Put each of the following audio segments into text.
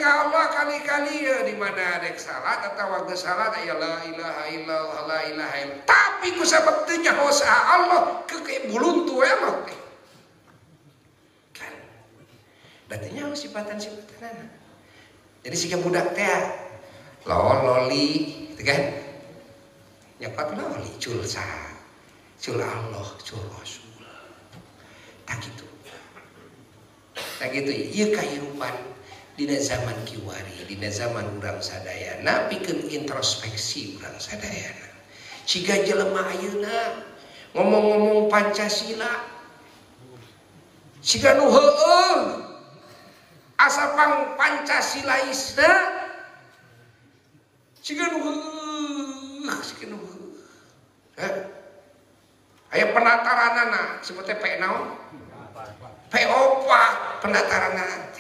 ka Allah kali-kali ya di mana ada salat atau waktu salat ya la ilaha illallah la ilaha illallah. Tapi ku sabab teu nyaho sa Allah ke buluntu ya mah. Kan. Da teu nyaho sifatan-sifatanna. Jadi sika budak teh loli gitu kan. Nyapat loli cul sa. Cul Allah, cul Rasul. Tak gitu. Tak gitu ieu kahirupan dina zaman kiwari, dina zaman urang sadayana pikeun introspeksi urang sadayana. Ciga jelema ayeuna ngomong-ngomong Pancasila ciga nu heueuh asa Pancasilaisna ciga nu heueuh aya penataranana sebut teh P naon? P4 penataranana.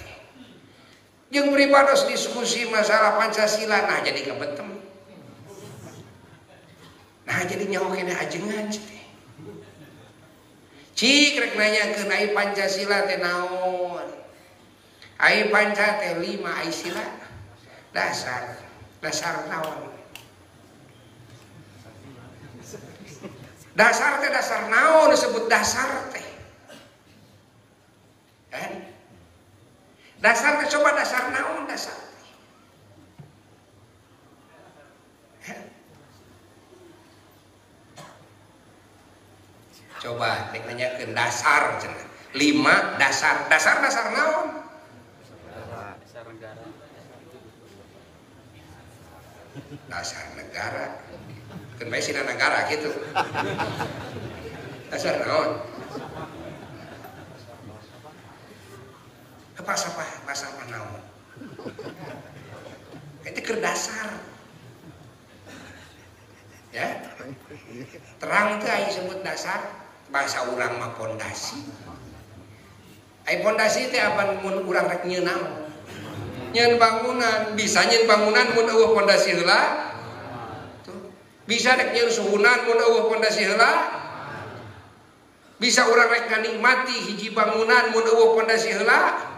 Yang beribados diskusi masalah Pancasila, nah jadi kebetem. Nah jadi nyawa kena ajengan cik rek nanya ke ai Pancasila teh naon? Ai Panca teh 5 ai sila. Dasar naon? Dasar teh dasar naon disebut dasar teh? Kan? Dasar teh coba dasar naon dasar. Coba nek nanyakeun dasar cenah. 5 dasar naon? Dasar negara. Dasar negara. Keun bae sina negara gitu. Dasar naon? Apa naon? Itu keur dasar. Ya. Terang teh aya sebut dasar, bahasa urang mah pondasi. Ai pondasi teh apa mun urang rek nyeunang. Nyeun bangunan, bisa nyeun bangunan mun eueuh pondasi heula. Tuh. Bisa rek nyeun suhunan mun eueuh pondasi heula. Bisa urang rek nganikmati hiji bangunan mun eueuh pondasi heula.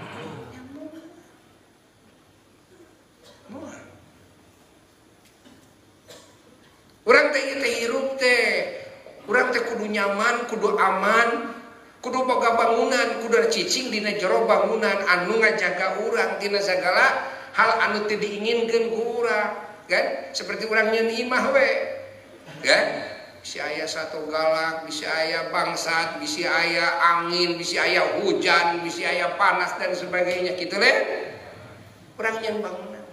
Urang teh hirup teh, urang teh kudu nyaman, kudu aman, kudu boga bangunan, kudu cicing dina jero bangunan anu ngajaga urang tina sagala hal anu teu diinginkeun ku urang, kan? Seperti urang nyeun imah we. Kan? Bisi aya sato galak, bisi aya bangsat, bisi aya angin, bisi aya hujan, bisi aya panas dan sebagainya kitu le. Urang nyeun bangunan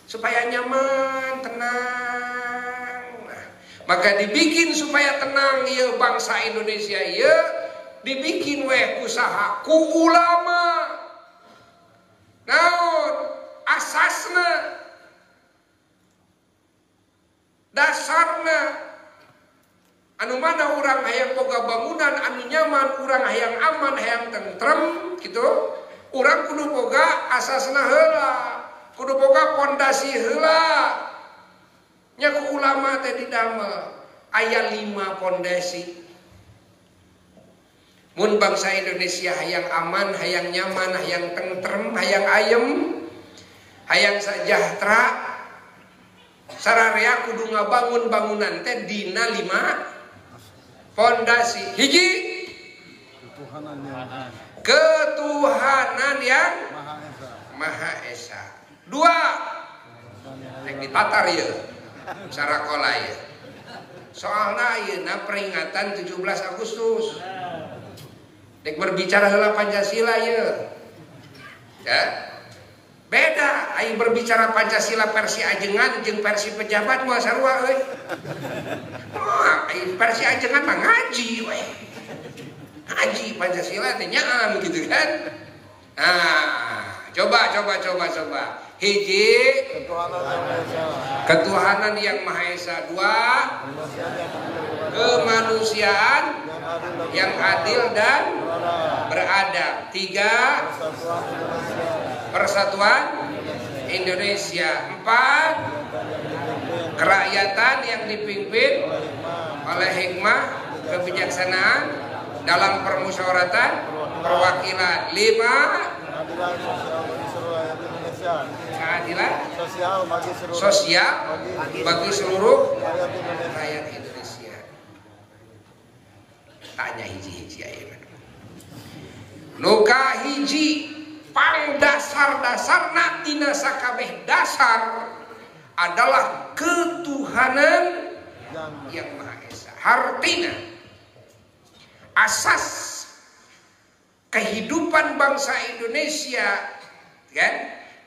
supaya nyaman, tenang. Maka dibikin supaya tenang ya bangsa Indonesia ya dibikin weh usaha ku ulama naon asasna dasarna anu mana urang hayang boga bangunan anu nyaman urang hayang aman hayang tentrem gitu urang kudu boga asasna heula kudu boga pondasi heula. Nya ku ulama teh didamel aya 5 pondasi. Mun bangsa Indonesia hayang aman, hayang nyaman, hayang tentrem, hayang ayem, hayang sejahtera, sararea kudu ngabangun bangunan teh dina 5 pondasi. Hiji ketuhanan yang Maha Esa. 2 nek ditatar ieu sarakola ya. Soalna ayeuna peringatan 17 Agustus. Dek berbicara heula Pancasila ya. Ya. Beda aing berbicara Pancasila versi ajengan jeung versi pejabat mah sarua euy. Oh, aing versi ajengan mah ngaji we. Ngaji Pancasila teh nyaan gitu kan. Nah, coba. Hiji ketuhanan yang Maha Esa. 2 kemanusiaan yang adil dan beradab. 3 persatuan Indonesia. 4 kerakyatan yang dipimpin oleh hikmah kebijaksanaan dalam permusyawaratan perwakilan. 5 keadilan sosial sosial bagi seluruh rakyat Indonesia. Tanya hiji-hiji ayeuna. Nu kahiji pang dasar-dasarna tina sakabeh dasar adalah ketuhanan yang Maha Esa. Artinya asas kehidupan bangsa Indonesia, kan?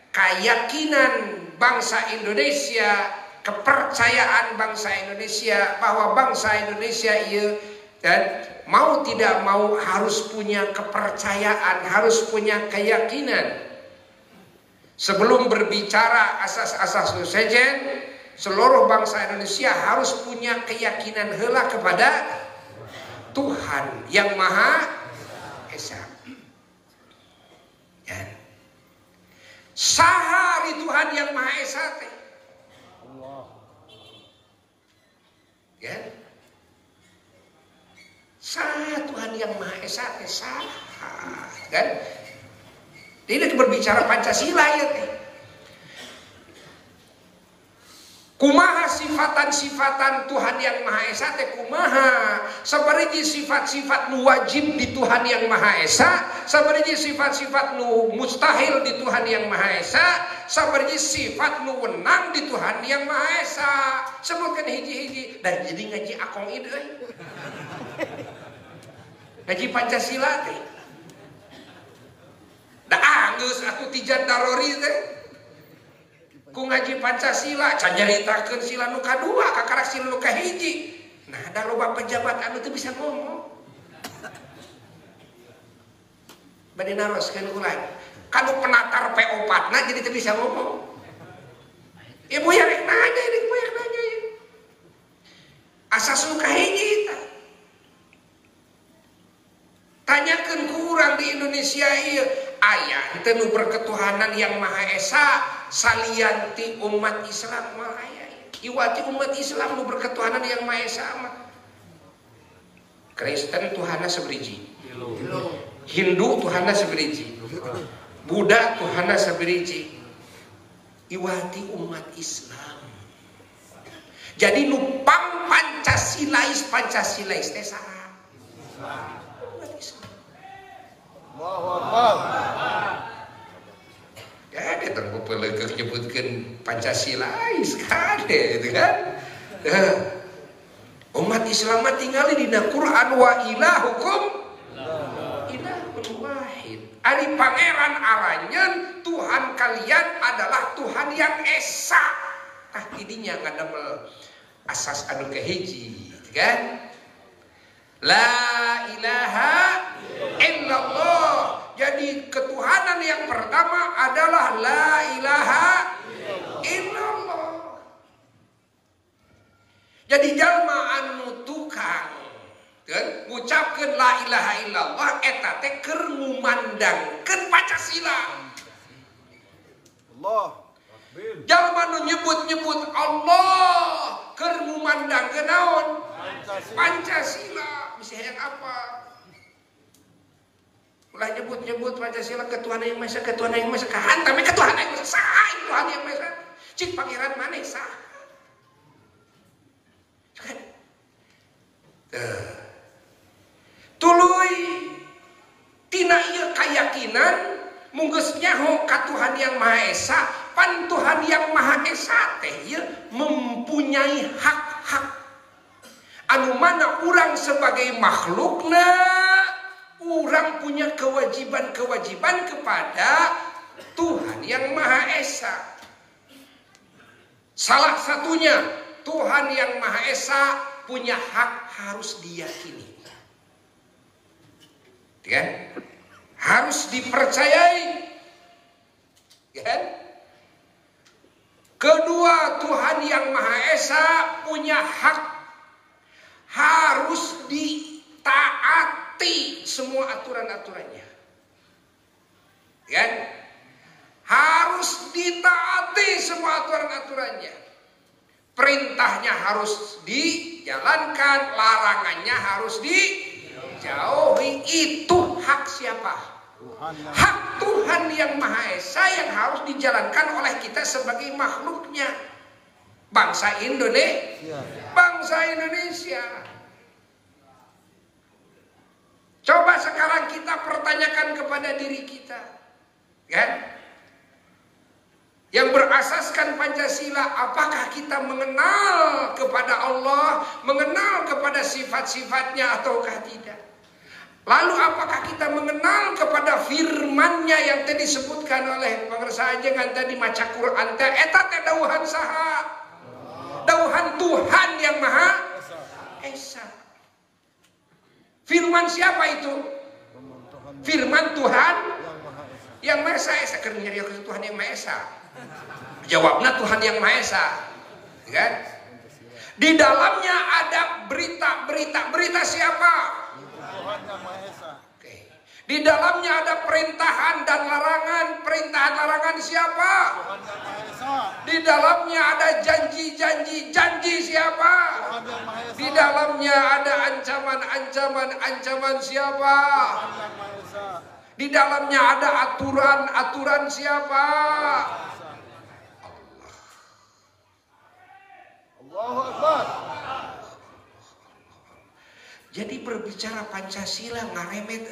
Keyakinan bangsa Indonesia, kepercayaan bangsa Indonesia bahwa bangsa Indonesia dan mau tidak mau harus punya kepercayaan, harus punya keyakinan. Sebelum berbicara asas-asas sejen, seluruh bangsa Indonesia harus punya keyakinan heula kepada Tuhan yang Maha Esa. Ya. Saha di Tuhan yang Maha Esa teh? Ya. Saha Tuhan yang Maha Esa teh saha, kan? Ini berbicara Pancasila ya teh. Kumaha sifatan-sifatan Tuhan yang Maha Esa teh kumaha? Sabariji sifat-sifat nu wajib di Tuhan yang Maha Esa, sabariji sifat-sifat nu mustahil di Tuhan yang Maha Esa, sabariji sifat nu wenang di Tuhan yang Maha Esa. Sebutkan hiji-hiji dan jadi ngaji akong ieu euy. Ngaji Pancasila teh. Da anggeus atuh tijan darori teh. Ku ngaji Pancasila can nyaritakeun sila nu kadua kakarak sila nu kahiji. Nah, ada loba pejabat anu teu bisa ngomong. Bade naroskeun ulang. Kanu penatar P4-na jadi teu bisa ngomong. Ibu yang nanya ini, ibu yang nanya ini. Asas nu kahiji tah. Tanyakeun ku urang di Indonesia ieu, aya teu nu berketuhanan yang Maha Esa salianti umat Islam mal aya. Iwati umat Islam nu berketuhanan yang Maha Esa mah. Kristen Tuhanna sabriji. Hindu Tuhanna sabriji. Buddha Tuhanna sabriji. Iwati umat Islam. Jadi nu pang Pancasilais teh saha? Allahu Akbar. Ya, dia terpeleuk nyebutkeun Pancasilais kade itu kan. Umat Islam mah tinggal dina Quran wa ilahukum ilahun wahid. Ari pangeran aranyeun Tuhan kalian adalah Tuhan yang esa. Tah tidinya ngadamel asas anu kahiji, kan? La ilaha illallah. Jadi ketuhanan yang pertama adalah la ilaha illallah. Jadi jalma anu tukang kan ngucapkeun la ilaha illallah eta teh keur ngumandangkeun Pancasila. Allah. Jalma nu nyebut-nyebut Allah keur ngumandangkeun naon? Pancasila. Bisa yang apa? Ulah nyebut-nyebut Pancasila ketuhanan yang Maha Esa, ketuhanan yang Maha Esa, kahantam ketuhanan yang Maha Esa, saha Tuhan yang Maha Esa? Cik pangeran maneh saha? Kan? Tuluy tina ieu kayakinan munggeus nyaho ka Tuhan yang Maha Esa, pan Tuhan yang Maha Esa teh ieu mempunyai hak-hak anu mana urang sebagai makhlukna urang punya kewajiban-kewajiban kepada Tuhan yang Maha Esa. Salah satunya Tuhan yang Maha Esa punya hak harus diyakini. Kan? Harus dipercayai. Kan? Kedua, Tuhan yang Maha Esa punya hak harus ditaati semua aturan-aturannya. Kan? Harus ditaati semua aturan-aturannya. Perintahnya harus dijalankan, larangannya harus dijauhi. Itu hak siapa? Hak Tuhan yang Maha Esa yang harus dijalankan oleh kita sebagai makhluknya. Bangsa Indonesia. Bangsa Indonesia. Coba sekarang kita pertanyakan kepada diri kita, kan? Yang berasaskan Pancasila, apakah kita mengenal kepada Allah, mengenal kepada sifat-sifatnya ataukah tidak? Lalu apakah kita mengenal kepada firman-Nya yang tadi disebutkan oleh pengersa ajengan tadi maca Quran teh eta teh dauhan saha? Dauhan Tuhan yang Maha Esa. Firman siapa itu? Firman Tuhan yang Maha Esa. Esa keur nyari Tuhan yang Maha Esa. Jawabnya Tuhan yang Maha Esa, kan? Di dalamnya ada berita siapa? Tuhan yang Maha Esa. Oke. Di dalamnya ada perintahan dan larangan. Perintahan larangan siapa? Tuhan yang Maha Esa. Di dalamnya ada janji siapa? Tuhan yang Maha Esa. Di dalamnya ada ancaman siapa? Tuhan yang Maha Esa. Di dalamnya ada aturan siapa? Allahu Akbar. Jadi berbicara Pancasila ngaremet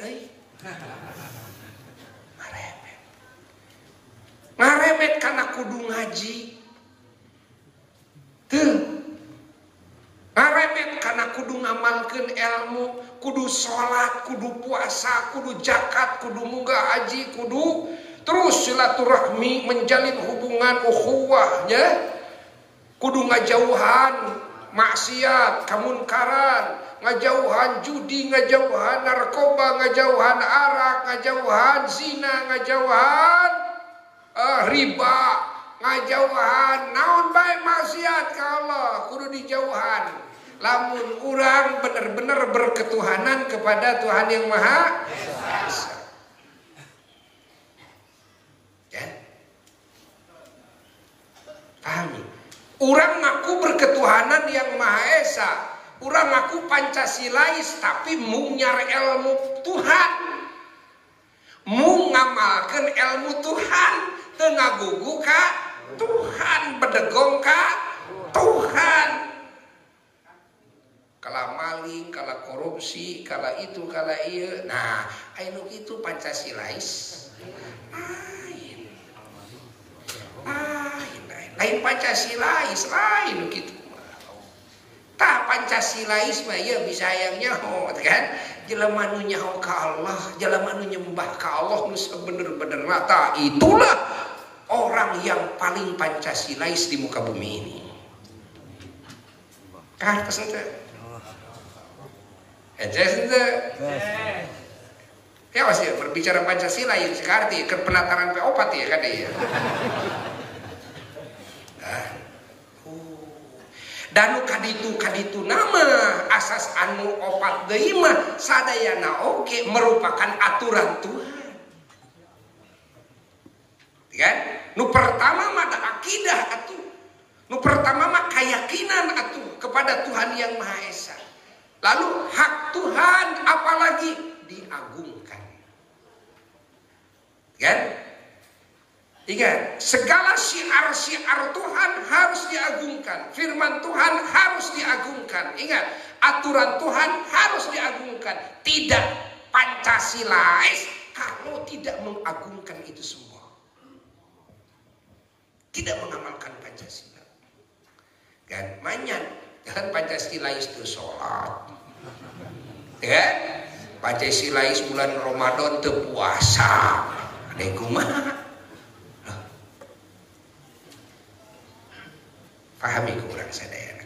ngaremet karena kudu ngaji tuh, ngaremet karena kudu ngamalkeun ilmu, kudu sholat, kudu puasa, kudu zakat, kudu munggah haji, kudu terus silaturahmi, menjalin hubungan ukhuwahnya, kudu ngajauhan maksiat, kemunkaran, ngajauhan judi, ngajauhan narkoba, ngajauhan arak, ngajauhan zina, ngajauhan riba, ngajauhan naon bae maksiat ka Allah, kudu dijauhan. Lamun urang bener-bener berketuhanan kepada Tuhan yang Maha Esa. Ya. Pahami? Urang ngaku berketuhanan yang Maha Esa. Urang ngaku Pancasilais tapi mung nyar ilmu Tuhan. Mung ngamalkeun ilmu Tuhan, teu ngagugu ka Tuhan, bedegong ka Tuhan. Kala maling, kala korupsi, kala itu, kala ieu. Nah, anu kitu Pancasilais. Lain Pancasilais, lain gitu. Tah Pancasilais mah ya bisa yang nyaho kan? Jelema nu nyaho ka Allah, jelema nu nyembah ka Allah nu bener-bener mata, itulah orang yang paling Pancasilais di muka bumi ini. Kan kesente? Ente. Ya masih berbicara Pancasila yang sekarti ke penataran P4 ya kan ya. Dan kaditu nama asas anu opat deui mah sadayana oge merupakan aturan Tuhan. Kan? Nu pertama mah ada akidah atuh. Nu pertama mah keyakinan atuh kepada Tuhan yang Maha Esa. Lalu hak Tuhan apalagi diagungkan. Kan? Ingat, segala syiar-syiar Tuhan harus diagungkan. Firman Tuhan harus diagungkan. Ingat, aturan Tuhan harus diagungkan. Tidak Pancasilais kalau tidak mengagungkan itu semua. Tidak mengamalkan Pancasila. Kan? Manyan, kan Pancasilais itu sholat. Kan? Pancasilais bulan Ramadan itu puasa. Ada kumaha? Pahami kurang sadayana.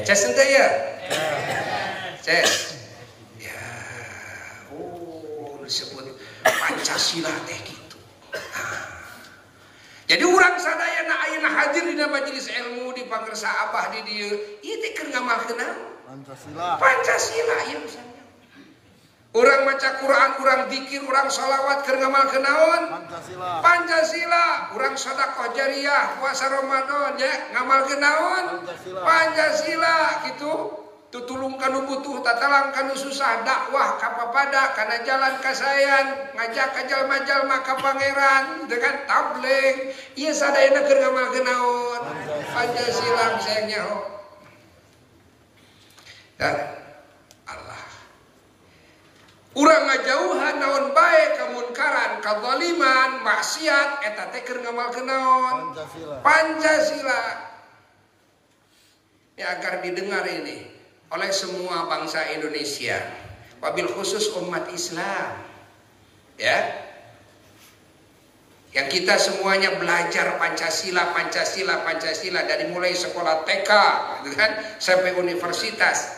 Ces ente ya? Ces. Ya. Oh, disebut Pancasila teh gitu. Jadi urang sadayana ayeuna hadir di majelis ilmu di Pangersa Abah di dieu, ieu teh keur ngamalkeun Pancasila. Pancasila ieu misalnya. Urang maca Quran, urang zikir, urang shalawat keur ngamalkeun naon? Pancasila. Pancasila. Urang sedekah jariyah puasa Ramadan ya ngamalkeun naon? Pancasila. Pancasila gitu. tutulung kanu butuh, tatalang kanu susah, dakwah kapapada kana jalan kasayan, ngajak ka jalma-jalma ka pangeran dengan tabligh. Ieu sadayana keur ngamalkeun naon? Pancasila sayang nyaho. Ya Allah. Urang ngajauhan naon bae kamunkaran, kadzaliman, maksiat eta teh keur ngamalkeun naon? Pancasila. Ya agar didengar ini oleh semua bangsa Indonesia, wabil khusus umat Islam, ya, yang kita semuanya belajar Pancasila dari mulai sekolah TK, gitu kan, sampai universitas.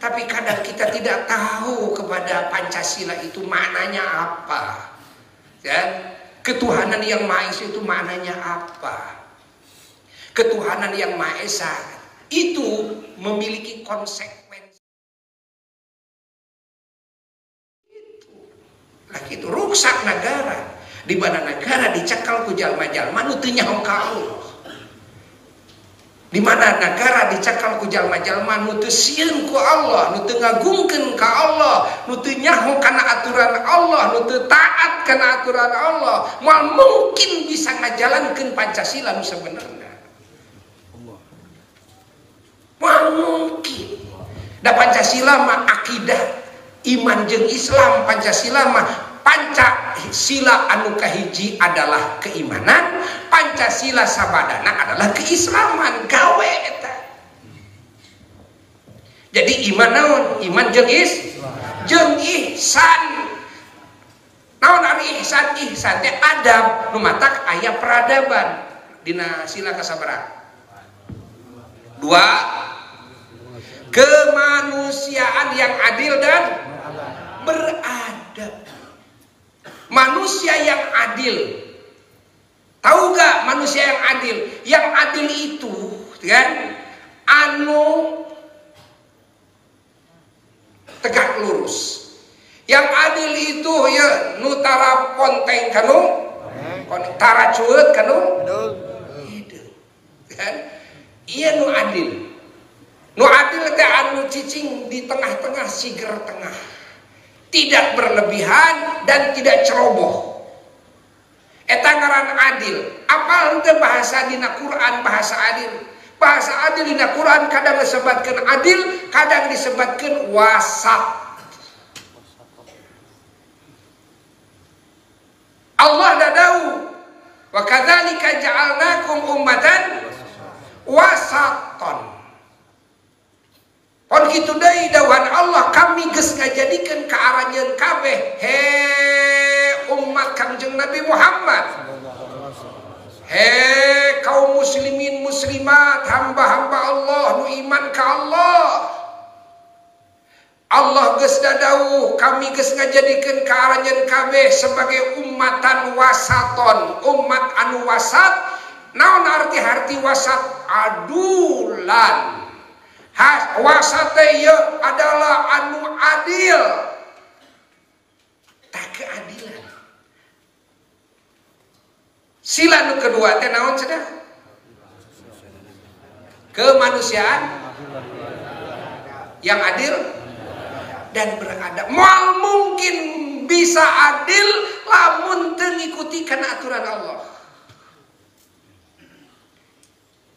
Tapi kadang kita tidak tahu kepada Pancasila itu maknanya apa, ya, ketuhanan yang Maha Esa itu maknanya apa, ketuhanan yang Maha Esa itu memiliki konsekuensi. Itu rusak negara, di mana negara dicekal ku jalma-jalma nu teu nyaho ka Allah, di mana negara dicekal ku jalma-jalma nu teu sieun ku Allah, nu teu ngagungkeun ka Allah, nu teu nyaho kana aturan Allah, nu teu taat kana aturan Allah, moal mungkin bisa ngajalankeun Pancasila nu sabenerna. Wah mungkin. Da Pancasila mah akidah iman jeung Islam. Pancasila mah Pancasila anu kahiji adalah keimanan, Pancasila sabadana adalah keislaman. Gawe eta. Jadi iman naon? Iman jeung ihsan. Naon ari ihsan? Ihsan teh adab nu matak aya peradaban dina sila kasabaraha? 2, kemanusiaan yang adil dan beradab. Manusia yang adil, tahu gak manusia yang adil? Yang adil itu kan anu tegak lurus. Yang adil itu ya nu tara ponteng kanu, tara cueut kanu, kan? Iya nu adil. Nu adil teh anu cicing di tengah-tengah siger tengah. Tidak berlebihan dan tidak ceroboh. Eta ngaran adil. Apal teh bahasa dina Quran bahasa adil. Bahasa adil dina Quran kadang disebutkeun adil, kadang disebutkeun wasat. Allah dadau wa kadzalika ja'alnakum ummatan wasaton. Pon kitu deui dawuhan Allah, kami geus ngajadikeun ka aranjeun kabeh he umat Kangjeng Nabi Muhammad, he kaum muslimin muslimat, hamba-hamba Allah nu iman ka Allah. Allah geus dadauh kami geus ngajadikeun ka aranjeun kabeh sebagai ummatan wasaton, umat anu wasat. Naon arti wasat? Adulan. Wasat teh adalah anu adil. Tak keadilan. Sila nu kedua teh naon cenah? Kemanusiaan yang adil dan beradab. Moal mungkin bisa adil lamun teu ngikuti kana aturan Allah.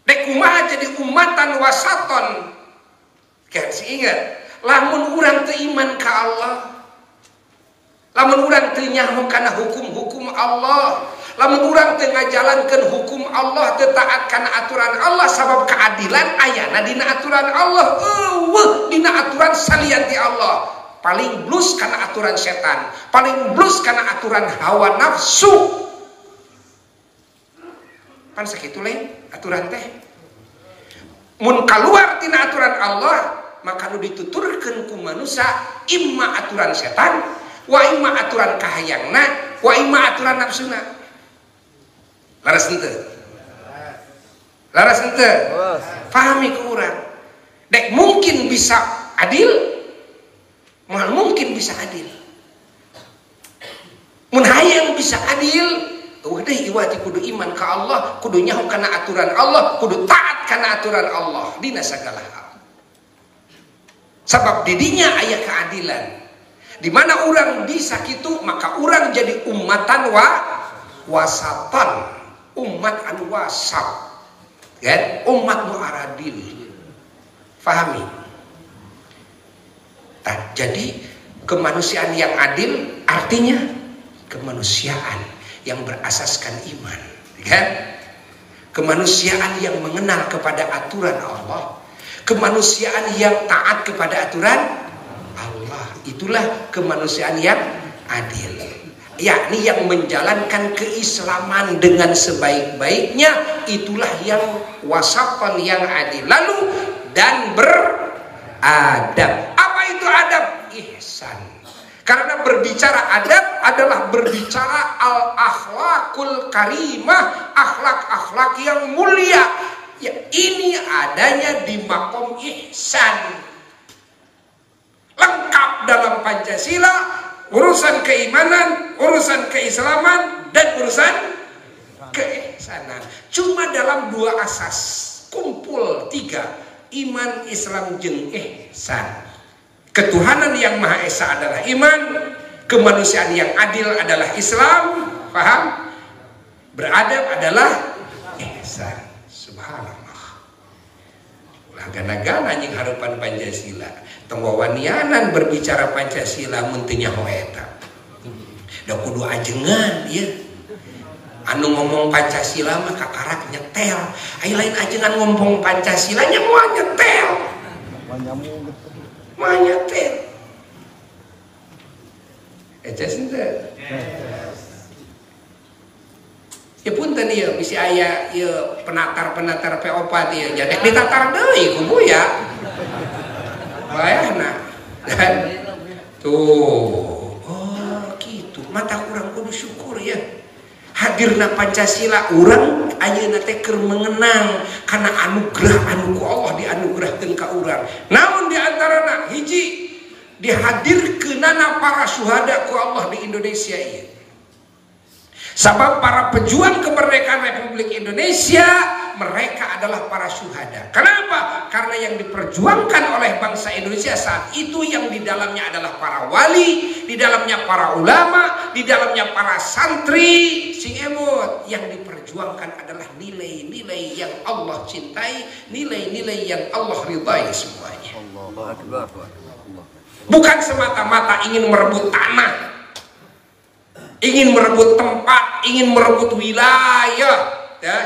Dek kumaha jadi umatan wasaton? Kan ingat, lamun urang teu iman ka Allah, lamun urang teu nyaho kana hukum-hukum Allah, lamun urang teu ngajalankeun hukum Allah, teu taat kana aturan Allah, sabab keadilan ayana dina aturan Allah, dina aturan salianti Allah. Paling blus kana aturan setan, paling blus kana aturan hawa nafsu. Pan sakitu lain aturan teh. Mun kaluar tina aturan Allah, maka nu dituturkeun ku manusia imma aturan setan, wa imma aturan kahayangna, wa imma aturan nafsuna. Laras henteu? Laras henteu? Pahami ku urang. Dek mungkin bisa adil, mal mungkin bisa adil. Mun hayang bisa adil, udah iwati kudu iman ka Allah, kudu nyaho kana aturan Allah, kudu taat kana aturan Allah dina sagala hal. Sebab didinya aya keadilan. Di mana orang disakitu maka orang jadi ummatan wasatan, umat anu wasat, kan? Umat nu aradil. Fahami? Jadi kemanusiaan yang adil artinya kemanusiaan yang berasaskan iman, kan? Kemanusiaan yang mengenal kepada aturan Allah, kemanusiaan yang taat kepada aturan Allah. Itulah kemanusiaan yang adil, yakni yang menjalankan keislaman dengan sebaik-baiknya. Itulah yang wasatan, yang adil. Lalu dan beradab. Apa itu adab? Ihsan. Karena berbicara adab adalah berbicara al-akhlakul karimah, akhlak-akhlak yang mulia. Ya, ini adanya di makom ihsan. Lengkap dalam Pancasila, urusan keimanan, urusan keislaman, dan urusan keihsanan. Cuma dalam dua asas, kumpul tiga, iman, Islam, jeung ihsan. Ketuhanan yang Maha Esa adalah iman, kemanusiaan yang adil adalah Islam, paham? Beradab adalah ihsan. Subhanallah. Ulah gana-gana anjing harapan Pancasila. Tenggawanianan berbicara Pancasila muntinya hoeta. Da kudu ajengan ya. Anu ngomong Pancasila mah kakarak nyetel. Ai lain ajengan ngomong Pancasila nya moal nyetel. Moal nyetel. Eces henteu. Ya punten ieu bisi aya ieu penatar-penatar P4 ieu nya ditatar deui ku buya. Bayana. Tuh. Oh, gitu. Mata kurang kudu syukur ya. Hadirna Pancasila urang ayeuna teh keur mengenang kana anugerah anu ku Allah dianugerahkeun ka urang. Namun di antarana hiji dihadirkeunana para syuhada ku Allah di Indonesia ieu. Sebab para pejuang kemerdekaan Republik Indonesia mereka adalah para syuhada. Kenapa? Karena yang diperjuangkan oleh bangsa Indonesia saat itu yang di dalamnya adalah para wali, di dalamnya para ulama, di dalamnya para santri, sing emot. Yang diperjuangkan adalah nilai-nilai yang Allah cintai, nilai-nilai yang Allah ridai semuanya. Bukan semata-mata ingin merebut tanah, ingin merebut tempat, ingin merebut wilayah ya,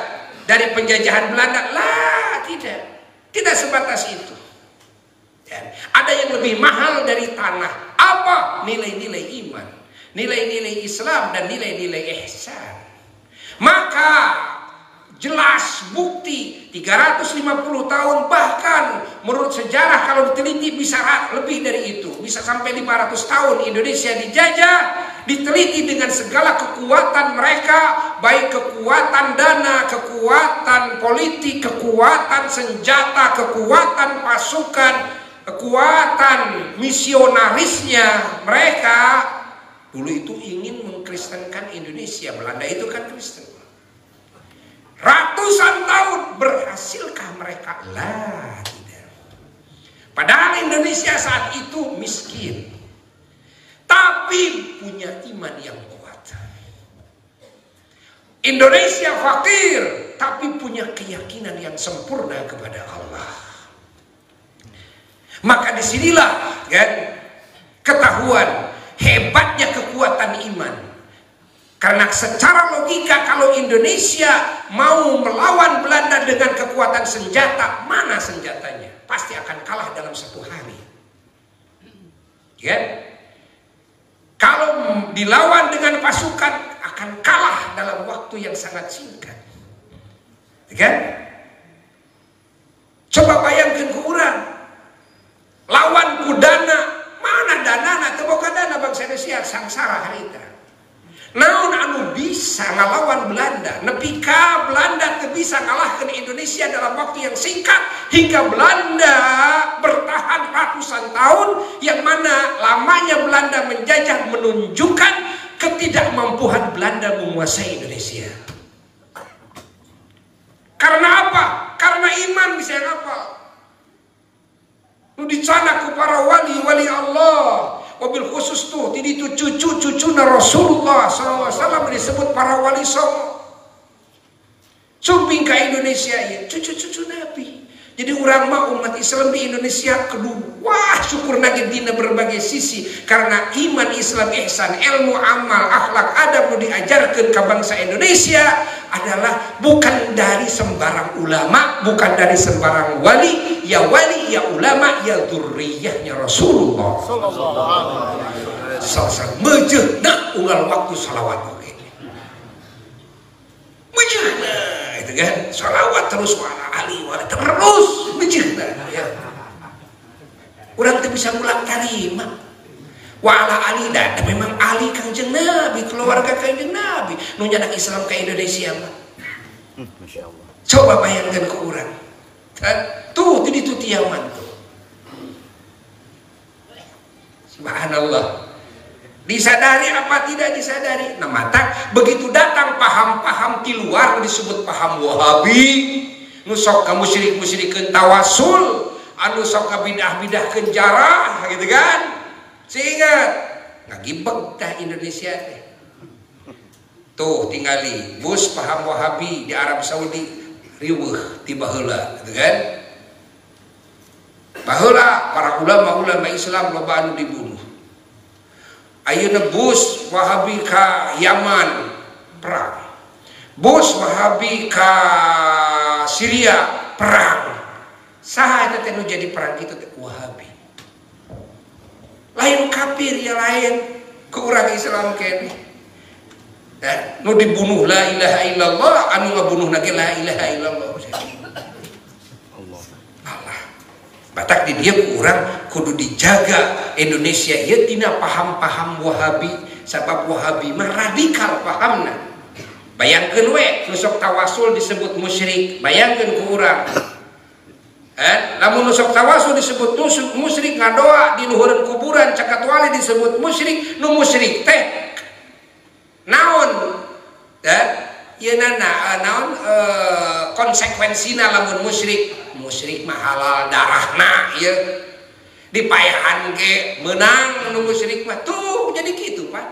dari penjajahan Belanda. Lah, tidak sebatas itu ya. Ada yang lebih mahal dari tanah. Apa? Nilai-nilai iman, nilai-nilai Islam, dan nilai-nilai ihsan. Maka jelas bukti 350 tahun, bahkan menurut sejarah kalau diteliti bisa lebih dari itu, bisa sampai 500 tahun Indonesia dijajah, diteliti dengan segala kekuatan mereka, baik kekuatan dana, kekuatan politik, kekuatan senjata, kekuatan pasukan, kekuatan misionarisnya mereka. Dulu itu ingin mengkristenkan Indonesia. Belanda itu kan Kristen. Ratusan tahun, berhasilkah mereka? Lah, tidak. Padahal Indonesia saat itu miskin, tapi punya iman yang kuat. Indonesia fakir, tapi punya keyakinan yang sempurna kepada Allah. Maka disinilah kan ketahuan hebatnya kekuatan iman. Karena secara logika kalau Indonesia mau melawan Belanda dengan kekuatan senjata, mana senjatanya? Pasti akan kalah dalam satu hari. Ya? Kalau dilawan dengan pasukan akan kalah dalam waktu yang sangat singkat. Kan? Coba bayangkan ke urang. Lawan ku dana, mana dana? Teboga dana bangsa Indonesia sangsara harita. Naon anu bisa ngalawan Belanda, nepika Belanda teu bisa ngalahkan Indonesia dalam waktu yang singkat, hingga Belanda bertahan ratusan tahun, yang mana lamanya Belanda menjajah menunjukkan ketidakmampuan Belanda menguasai Indonesia. Karena apa? Karena iman bisa apa? Nu dicana ku para itu cucu-cucu Rasulullah SAW disebut para wali songo. Sumping ke Indonesia ya, cucu-cucu Nabi. Jadi orang mah umat Islam di Indonesia kedua, wah syukur nagi dina berbagai sisi karena iman Islam ihsan ilmu amal akhlak adab nu diajarkan ke bangsa Indonesia adalah bukan dari sembarang ulama, bukan dari sembarang wali ya ulama ya dzurriyyahnya Rasulullah sallallahu mejehna unggal waktu salawat oke mejehna itu kan salawat terus wala ali wala terus mejehna ya urang teu bisa ngulang tarima wala ali dan memang ali Kangjeng Nabi keluarga Kangjeng Nabi nu nyadak Islam ke Indonesia mah masyaallah coba bayangkan ke urang kan tuh itu tiaman tuh subhanallah. Disadari apa tidak disadari? Nah mata begitu datang paham-paham di luar disebut paham Wahabi, nusok kamu musyrik-musyrikeun tawasul, anu sok bidah-bidahkeun jarah gitu kan. Sehingga ngagibeg tah Indonesia teh. Tuh tingali bus paham Wahabi di Arab Saudi riweuh ti baheula gitu kan. Baheula para ulama-ulama Islam loba anu dibunuh. Ayeuna bus Wahabi ka Yaman perang, bus Wahabi ka Syria perang. Saha eta teh nu jadi perang itu teh Wahabi. Lain kafir ya lain ke urang Islam keneh. Nu dibunuh la ilaha illallah, anu ngabunuh lagi la ilaha illallah. Batak di dia kurang kudu dijaga Indonesia ya tina paham-paham Wahabi sebab Wahabi mah radikal pahamna. Bayangkeun we nusok tawasul disebut musyrik, bayangkeun ku urang. Lamun nusok tawasul disebut musyrik ngadoa di luhureun kuburan cakat wali disebut musyrik, nu musyrik teh naon? Ieu naon konsekuensina lamun musyrik mah halal darahna ya dipayahan ke menang nu musyrik mah tuh jadi gitu Pak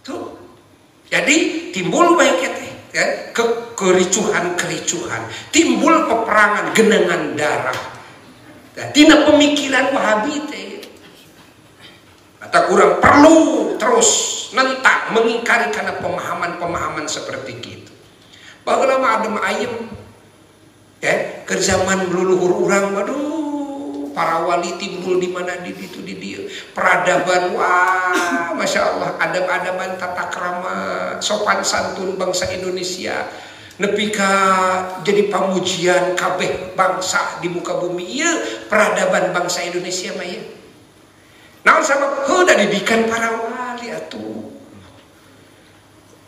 tuh jadi timbul baik teh kan kericuhan timbul peperangan genangan darah tina pemikiran Wahabi teh kata kurang perlu terus nentak mengingkari karena pemahaman seperti itu bahwa lama adem ayem ya ke zaman leluhur urang waduh para wali timbul di mana di dia peradaban wah masya Allah adab-adaban tata krama sopan santun bangsa Indonesia nepi ka jadi pamujian kabeh bangsa di muka bumi ieu peradaban bangsa Indonesia mah ya naon sabab heuda didikan para wali atuh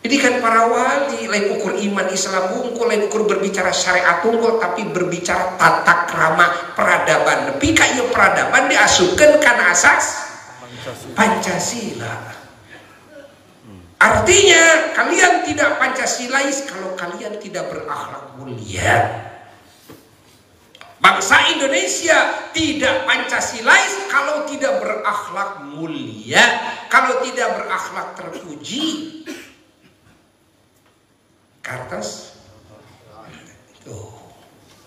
didikan para wali lain ukur iman Islam unggul lain ukur berbicara syariat unggul tapi berbicara tata krama peradaban nepi ka ieu peradaban diasupkeun kana asas Pancasila. Artinya kalian tidak Pancasilais kalau kalian tidak berakhlak mulia. Bangsa Indonesia tidak Pancasilais kalau tidak berakhlak mulia, kalau tidak berakhlak terpuji. Kartos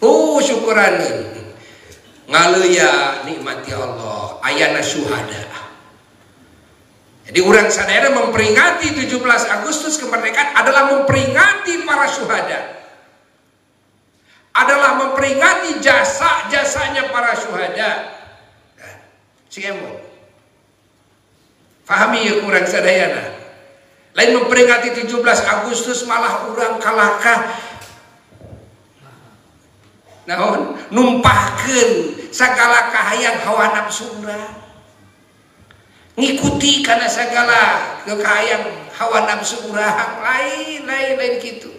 tuh syukuran ngaluya nikmati Allah ayana syuhada. Jadi orang sadaya memperingati 17 Agustus kemerdekaan adalah memperingati para syuhada, adalah memperingati jasa-jasanya para syuhada. Siapa pahami ya kurang sadayana. Lain memperingati 17 Agustus malah urang kalakah naon numpahkeun sagala kahayang hawa nafsu urang ngikuti karena segala kekayaan hawa nafsu urang lain gitu.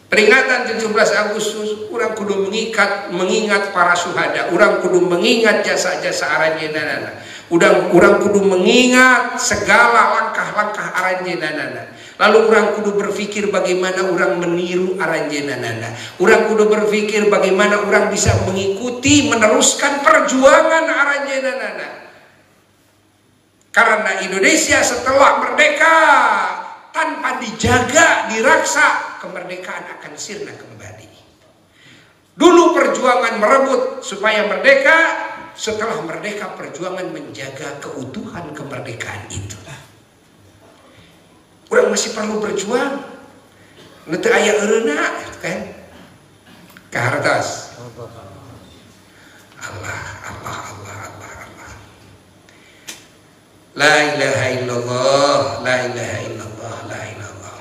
Peringatan 17 Agustus urang kudu mengingat para syuhada, urang kudu mengingat jasa-jasa aranjeunana. Urang kudu mengingat segala langkah-langkah aranjeunana. Lalu urang kudu berpikir bagaimana urang meniru aranjeunana. Urang kudu berpikir bagaimana urang bisa mengikuti meneruskan perjuangan aranjeunana. Karena Indonesia setelah merdeka tanpa dijaga, diraksa, kemerdekaan akan sirna kembali. Dulu perjuangan merebut supaya merdeka, setelah merdeka perjuangan menjaga keutuhan kemerdekaan itu. Orang masih perlu berjuang. Nanti ayah ereuna kan? Kahartos. Allah. La ilaha illallah, la ilaha illallah, la ilaha.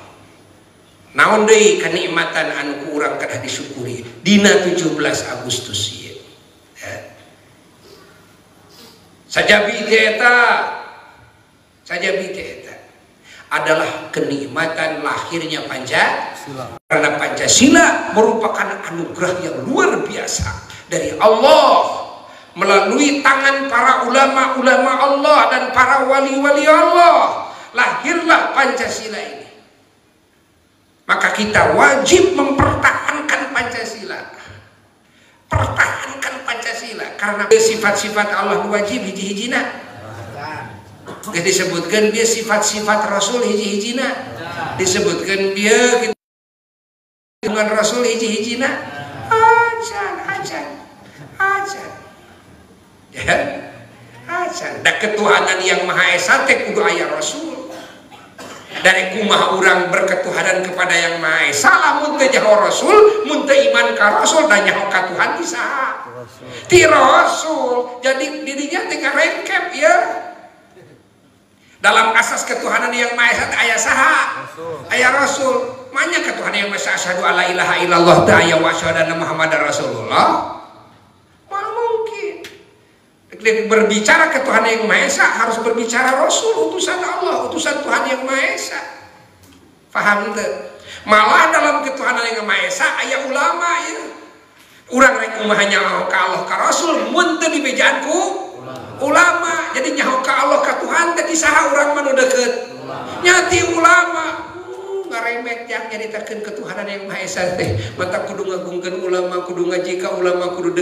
Naon deui kanikmatan anu ku urang kedah disyukuri dina 17 Agustus ieu. Sajabi eta adalah kenikmatan lahirnya Pancasila. Karena Pancasila merupakan anugerah yang luar biasa dari Allah melalui tangan para ulama-ulama Allah dan para wali-wali Allah. Lahirlah Pancasila ini. Maka kita wajib mempertahankan Pancasila. Pertahankan Pancasila karena sifat-sifat Allah wajib hiji-hijina. Jadi disebutkan dia sifat-sifat Rasul hiji-hijina. Disebutkan dia dengan Rasul hiji-hijina. Ajan. Ya, ajan. Da ketuhanan yang Maha Esa teh kudu aya Rasul. Dari kumaha urang berketuhanan kepada yang Maha Esa lamun teu nyaho Rasul, mun teu iman ka Rasul dan nyaho ka Tuhan ti saha? Ti Rasul. Jadi dirinya teh ngarengkep ya. Dalam asas ketuhanan yang Maha Esa aya saha? Aya Rasul. Manya ketuhanan yang Maha Esa asyhadu alla ilaha illallah ta aya wa asyhadu anna Muhammadar Rasulullah. Berbicara ke Tuhan yang Maha Esa harus berbicara Rasul, utusan Allah, utusan Tuhan yang Maha Esa. Paham tuh? Malah dalam ketuhanan yang Maha Esa aya ulama ya. Urang rek kumaha nyaho ka Allah ka Rasul mun teu dibejaan ku ulama. Jadi nyaho ka Allah ka Tuhan teh saha urang mah nu deukeut? Nyati ulama. Ngaremet yang nyaritakeun ketuhanan yang Maha Esa teh. Mata kudu ngagungkeun ulama, kudu ngaji ka ulama, kudu